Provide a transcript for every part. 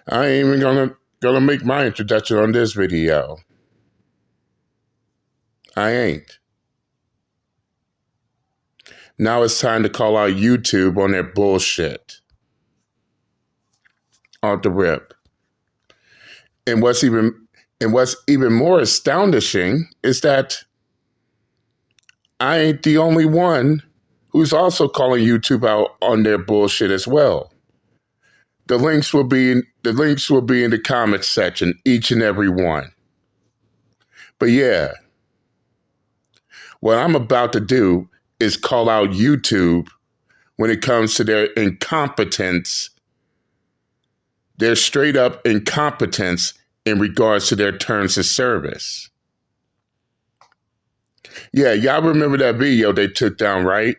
I ain't even gonna make my introduction on this video. I ain't. Now it's time to call out YouTube on their bullshit. Off the rip. And what's even more astonishing is that I ain't the only one who's also calling YouTube out on their bullshit as well. The links will be in the comments section, each and every one. But yeah, what I'm about to do is call out YouTube when it comes to their incompetence, their straight up incompetence in regards to their terms of service. Yeah, y'all remember that video they took down, right?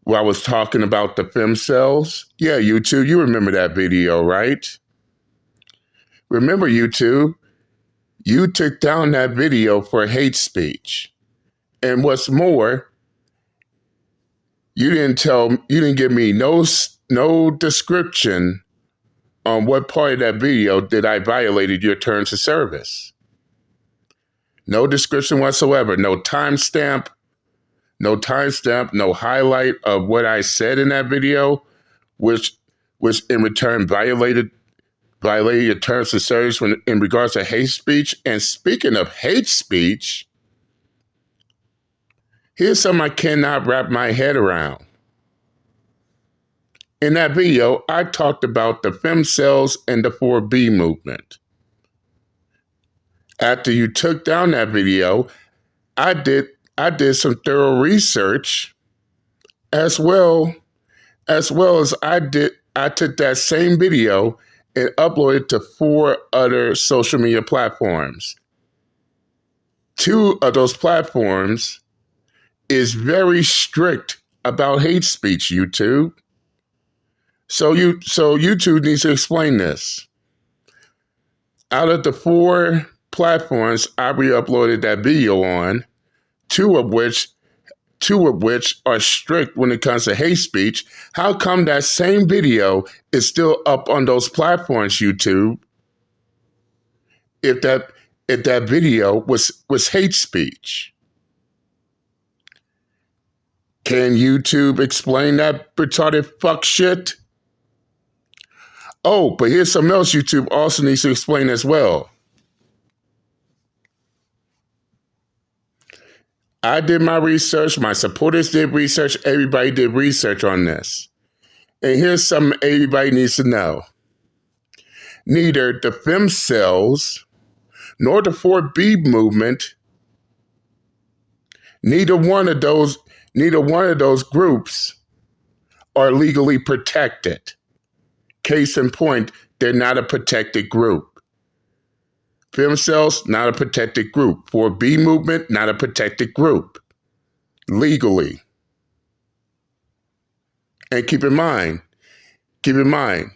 Where I was talking about the femcells? Yeah, YouTube, you remember that video, right? Remember, YouTube, you took down that video for hate speech. And what's more, you didn't give me no description on what part of that video that I violated your terms of service. No description whatsoever, no timestamp, no highlight of what I said in that video, which in return violated your terms of service in regards to hate speech. And speaking of hate speech, here's something I cannot wrap my head around. In that video, I talked about the femcells and the 4B movement. After you took down that video, I did some thorough research as well as I took that same video and uploaded it to 4 other social media platforms. 2 of those platforms is very strict about hate speech, YouTube. So YouTube needs to explain this. Out of the 4 platforms I re-uploaded that video on, two of which are strict when it comes to hate speech, how come that same video is still up on those platforms, YouTube, if that video was hate speech? Can YouTube explain that retarded fuck shit? Oh, but here's something else YouTube also needs to explain as well. I did my research, my supporters did research, everybody did research on this. And here's something everybody needs to know. Neither the femcells nor the 4B movement, neither one of those groups are legally protected. Case in point, they're not a protected group. Femcells, not a protected group. 4B movement, not a protected group. Legally. And keep in mind, the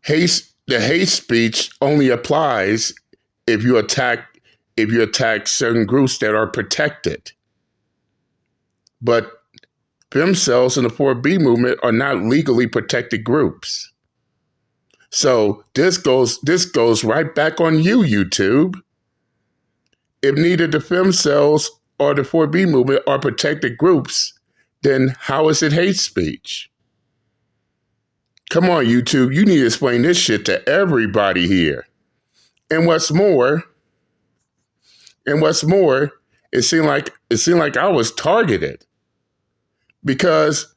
hate speech only applies if you attack certain groups that are protected. But femcells and the 4B movement are not legally protected groups. So this goes right back on you, YouTube. If neither the femcells or the 4B movement are protected groups, then how is it hate speech? Come on, YouTube, you need to explain this shit to everybody here. And what's more, it seemed like I was targeted, because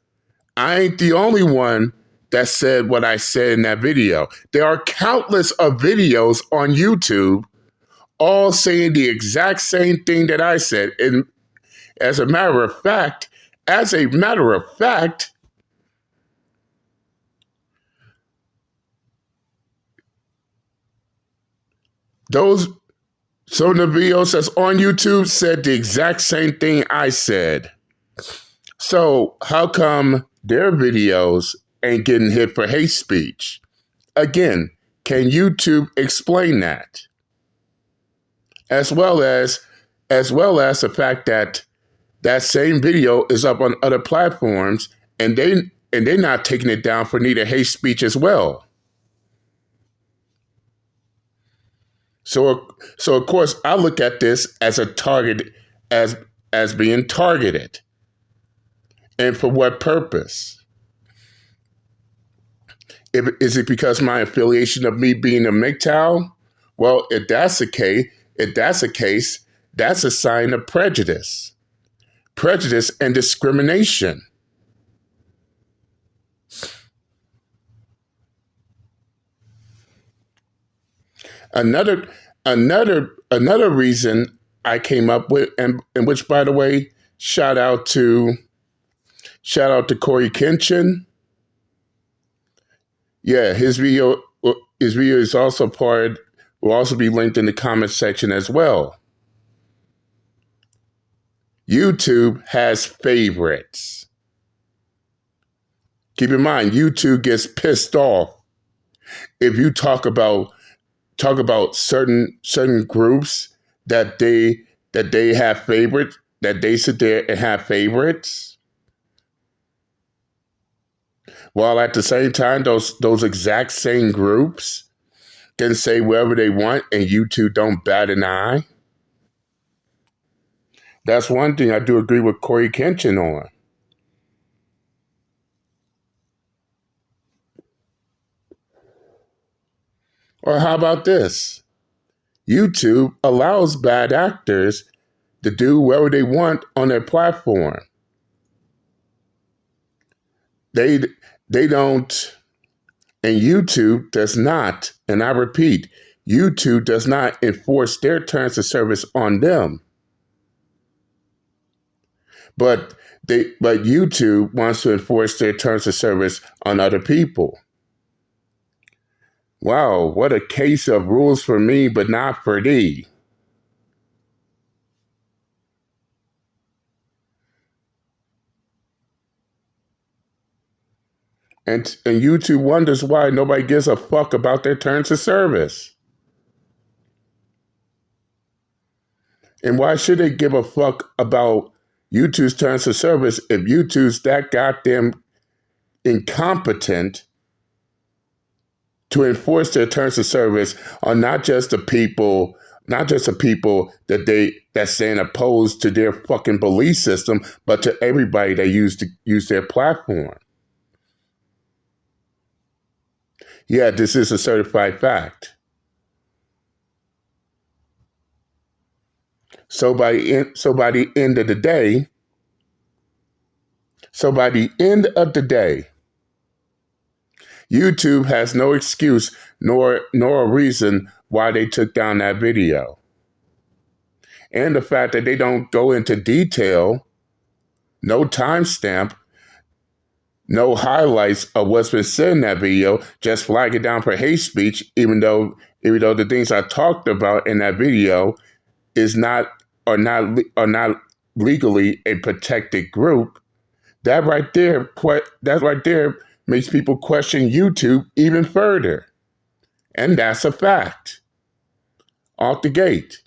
I ain't the only one that said what I said in that video. There are countless of videos on YouTube all saying the exact same thing that I said. And as a matter of fact, some of the videos that's on YouTube said the exact same thing I said. So how come their videos ain't getting hit for hate speech? Again, can YouTube explain that? As well as the fact that that same video is up on other platforms, and and they're not taking it down for neither hate speech as well. So of course, I look at this as a target, as being targeted. And for what purpose? Is it because my affiliation of me being a MGTOW? Well, if that's the case, that's a sign of prejudice and discrimination. Another reason I came up with, and which, by the way, shout out to Corey Kenshin. Yeah, his video is also will also be linked in the comment section as well. YouTube has favorites. Keep in mind, YouTube gets pissed off if you talk about certain groups that they have favorites, that they sit there and have favorites, while at the same time those exact same groups can say whatever they want and YouTube don't bat an eye. That's one thing I do agree with Corey Kenshin on. Or how about this? YouTube allows bad actors to do whatever they want on their platform. They don't, and YouTube does not, and I repeat, YouTube does not enforce their terms of service on them. But YouTube wants to enforce their terms of service on other people. Wow, what a case of rules for me, but not for thee. And YouTube wonders why nobody gives a fuck about their terms of service. And why should they give a fuck about YouTube's terms of service if YouTube's that goddamn incompetent to enforce their terms of service on not just the people that stand opposed to their fucking belief system, but to everybody that use their platform. Yeah, this is a certified fact. So by the end of the day, YouTube has no excuse nor a reason why they took down that video. And the fact that they don't go into detail, no timestamp, no highlights of what's been said in that video, just flag it down for hate speech, even though the things I talked about in that video are not legally a protected group. That right there makes people question YouTube even further. And that's a fact. Off the gate.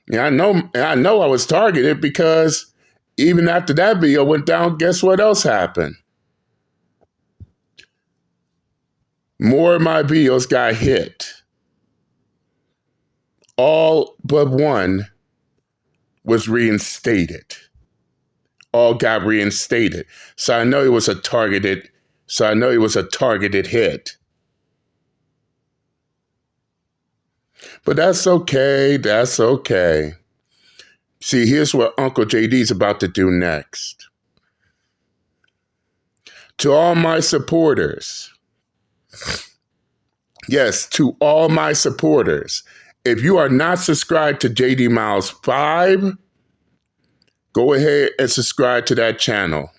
Yeah, I know I was targeted because even after that video went down, guess what else happened? More of my videos got hit. All but one was reinstated. All got reinstated. So I know it was a targeted hit. But that's okay. That's okay. See, here's what Uncle JD's about to do next. To all my supporters, yes, to all my supporters, if you are not subscribed to JD Miles 5, go ahead and subscribe to that channel.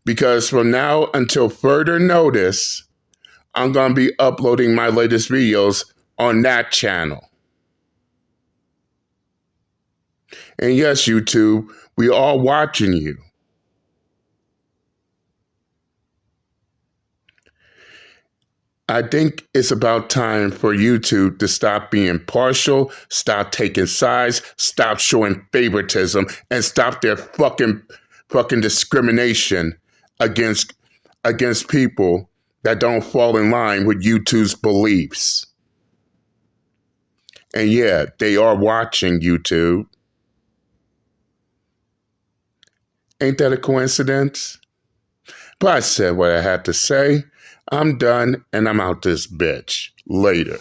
Because from now until further notice, I'm going to be uploading my latest videos on that channel. And yes, YouTube, we are watching you. I think it's about time for YouTube to stop being partial, stop taking sides, stop showing favoritism, and stop their fucking discrimination against people that don't fall in line with YouTube's beliefs. And yeah, they are watching YouTube. Ain't that a coincidence? But I said what I had to say. I'm done and I'm out this bitch. Later.